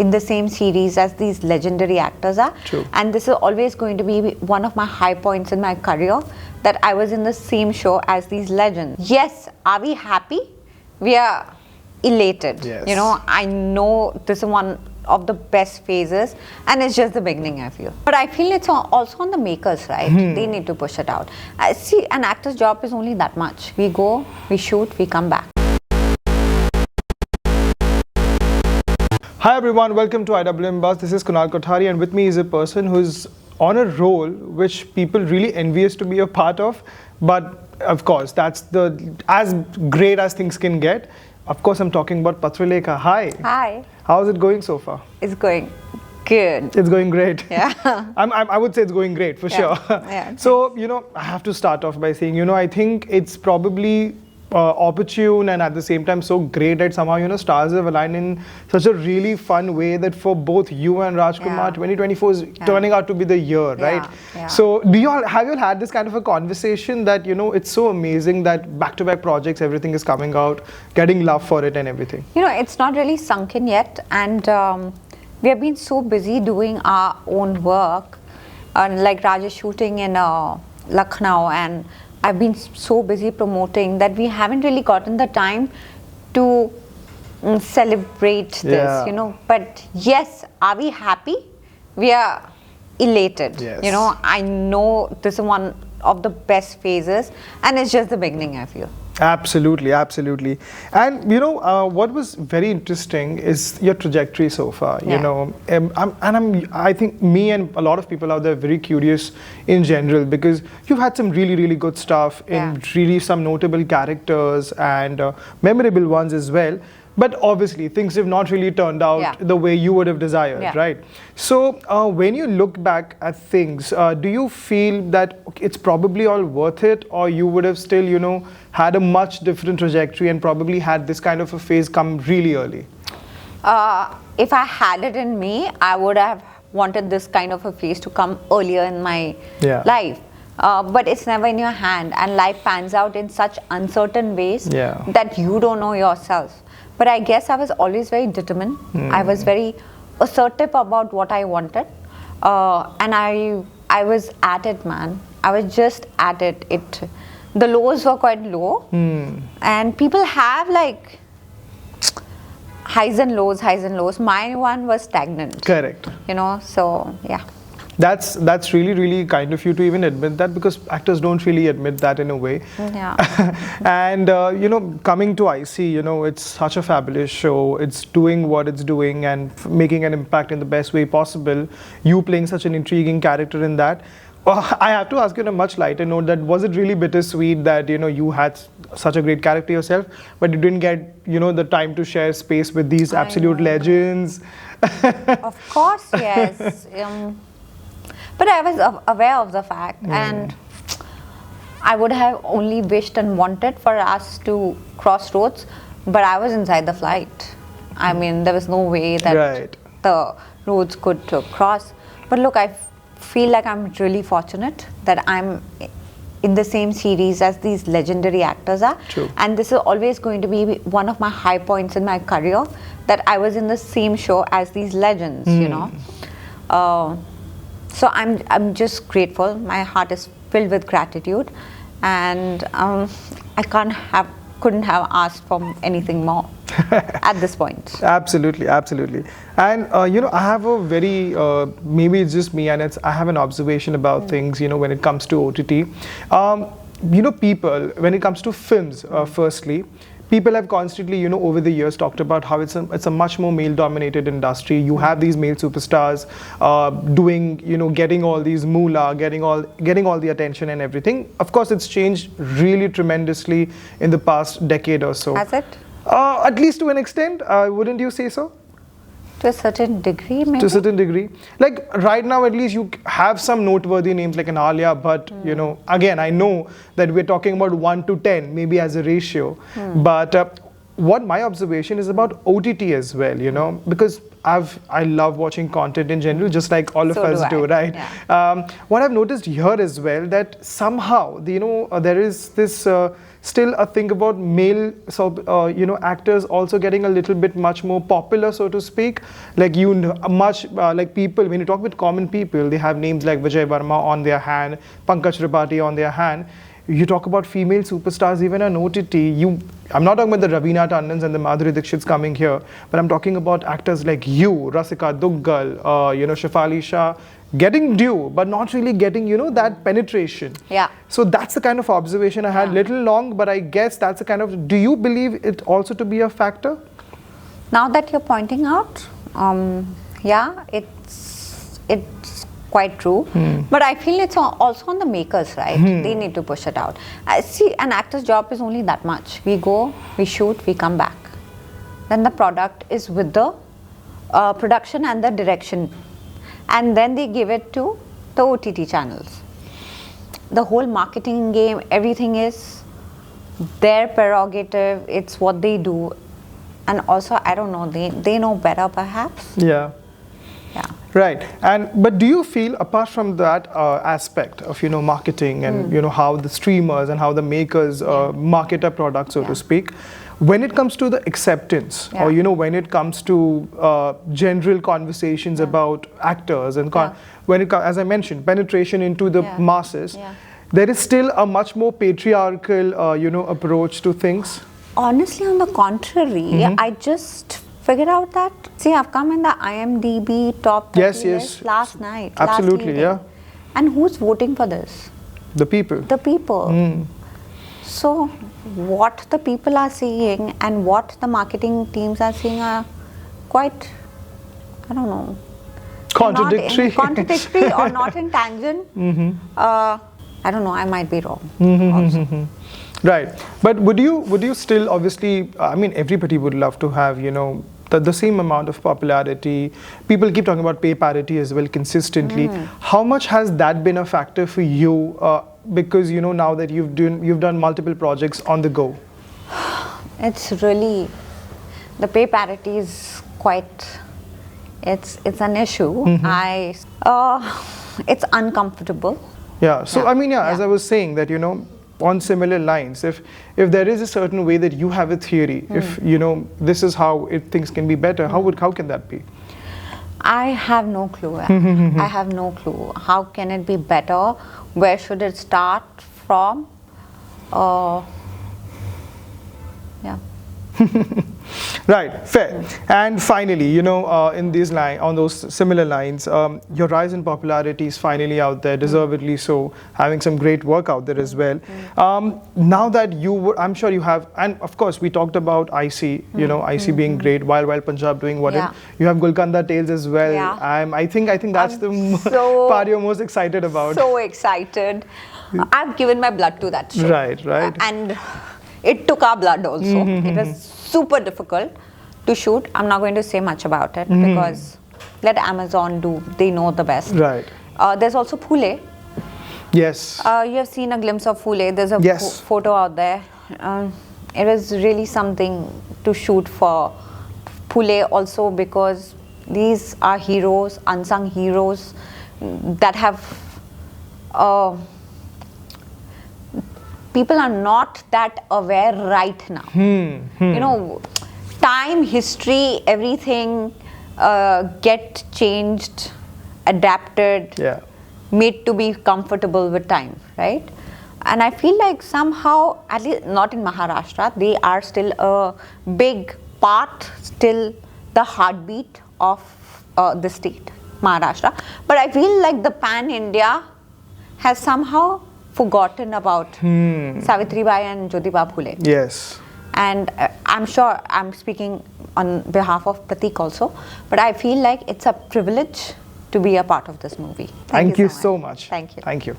in the same series as these legendary actors are. True. And this is always going to be one of my high points in my career, that I was in the same show as these legends. Yes, are we happy? We are elated. Yes. You know, I know this is one of the best phases, and it's just the beginning, I feel. But I feel it's also on the makers, right? They need to push it out. See, an actor's job is only that much. We go, we shoot, we come back. Hi everyone, welcome to IWMBuzz. This is Kunal Kothari, and with me is a person who's on a role which people really envious to be a part of. But of course, that's as great as things can get. Of course, I'm talking about Patralekha. Hi. Hi. How's it going so far? It's going good. It's going great. Yeah. I would say it's going great for sure. Yeah. So, I have to start off by saying, I think it's probably opportune and at the same time so great that somehow, stars have aligned in such a really fun way that for both you and Rajkummar, 2024 is turning out to be the year, right? Yeah. So have you all had this kind of a conversation that, it's so amazing that back-to-back projects, everything is coming out, getting love for it and everything? It's not really sunk in yet, and we have been so busy doing our own work, like Raj is shooting in Lucknow, and I've been so busy promoting that we haven't really gotten the time to celebrate this, But yes, are we happy? We are elated. Yes. I know this is one of the best phases, and it's just the beginning, I feel. Absolutely, absolutely. And what was very interesting is your trajectory so far. I think me and a lot of people out there are very curious in general, because you've had some really, really good stuff in really some notable characters and memorable ones as well. But obviously, things have not really turned out the way you would have desired, right? So when you look back at things, do you feel that it's probably all worth it, or you would have still, had a much different trajectory and probably had this kind of a phase come really early? If I had it in me, I would have wanted this kind of a phase to come earlier in my life. But it's never in your hand, and life pans out in such uncertain ways that you don't know yourself. But I guess I was always very determined. I was very assertive about what I wanted. And I was at it, man. I was just at it. The lows were quite low. And people have like highs and lows. My one was stagnant. Correct. So yeah. That's really, really kind of you to even admit that, because actors don't really admit that in a way. Yeah. And, coming to IC, it's such a fabulous show. It's doing what it's doing and making an impact in the best way possible. You playing such an intriguing character in that. I have to ask you on a much lighter note, that was it really bittersweet that, you had such a great character yourself, but you didn't get, the time to share space with these absolute legends? Of course, yes. But I was aware of the fact, and I would have only wished and wanted for us to cross roads, but I was inside the flight. I mean, there was no way that the roads could cross. But look, I feel like I'm really fortunate that I'm in the same series as these legendary actors are. True. And this is always going to be one of my high points in my career, that I was in the same show as these legends, So I'm just grateful. My heart is filled with gratitude, and I couldn't have asked for anything more at this point. Absolutely, absolutely. And I have a very maybe it's just me, and I have an observation about things. When it comes to OTT, people, when it comes to films, firstly, people have constantly, over the years talked about how it's a much more male-dominated industry. You have these male superstars doing, getting all these moolah, getting all the attention and everything. Of course, it's changed really tremendously in the past decade or so. Has it? At least to an extent, wouldn't you say so? To a certain degree, maybe? To a certain degree. Like right now, at least you have some noteworthy names like an Alia, but again, I know that we're talking about 1 to 10, maybe as a ratio. But what my observation is about OTT as well, because I love watching content in general, just like all of us do, right? Yeah. What I've noticed here as well, that somehow, there is this still a thing about male, actors also getting a little bit much more popular, so to speak. Like like people, when you talk with common people, they have names like Vijay Verma on their hand, Pankaj Tripathi on their hand. You talk about female superstars, even on OTT. I'm not talking about the Raveena Tandons and the Madhuri Dixits coming here, but I'm talking about actors like you, Rasika Duggal, Shefali Shah, getting due, but not really getting, that penetration. Yeah. So that's the kind of observation I had. Little long, but I guess that's the kind of. Do you believe it also to be a factor? Now that you're pointing out, yeah, it's quite true. But I feel it's also on the makers, right? They need to push it out. See, an actor's job is only that much. We go, we shoot, we come back. Then the product is with the production and the direction. And then they give it to the OTT channels. The whole marketing game, everything is their prerogative. It's what they do. And also, I don't know, they know better perhaps. Yeah. Yeah. Right. But do you feel, apart from that aspect of, marketing and, how the streamers and how the makers market a product, so to speak, when it comes to the acceptance or, when it comes to general conversations about actors and when it comes, as I mentioned, penetration into the masses, there is still a much more patriarchal, approach to things? Honestly, on the contrary, I just figured out that, see, I've come in the IMDb top 30 list last night. Absolutely, yeah. And who's voting for this? The people. The people. So, what the people are seeing and what the marketing teams are seeing are quite, I don't know. Contradictory. Contradictory or not in tangent. I don't know, I might be wrong also. Right. But would you still, obviously, I mean, everybody would love to have, the same amount of popularity. People keep talking about pay parity as well consistently. How much has that been a factor for you? Because, now that you've done multiple projects on the go. It's really, the pay parity is quite, it's an issue. It's uncomfortable. Yeah. So, I mean, as I was saying that, on similar lines, if there is a certain way that you have a theory, if this is how things can be better, how can that be? I have no clue. I have no clue. How can it be better? Where should it start from? Yeah. Right, fair. And finally, in these on those similar lines, your rise in popularity is finally out there, deservedly so, having some great work out there as well. Now that I'm sure you have, and of course we talked about IC, IC being great, while Punjab doing what you have Golconda Tales as well. Yeah. I think that's the part you're most excited about. So excited. I've given my blood to that show. Right. And it took our blood also. It was super difficult to shoot. I'm not going to say much about it because let Amazon do. They know the best. Right. There's also Phule. Yes. You have seen a glimpse of Phule. There's a photo out there. It was really something to shoot for Phule also because these are heroes, unsung heroes that have people are not that aware right now. Time, history, everything get changed, adapted, made to be comfortable with time, right? And I feel like somehow, at least not in Maharashtra, they are still a big part, still the heartbeat of the state, Maharashtra. But I feel like the pan-India has somehow forgotten about Savitribai and Jyotiba Phule. Yes. And I'm sure I'm speaking on behalf of Pratik also, but I feel like it's a privilege to be a part of this movie. Thank you so much. Thank you. Thank you.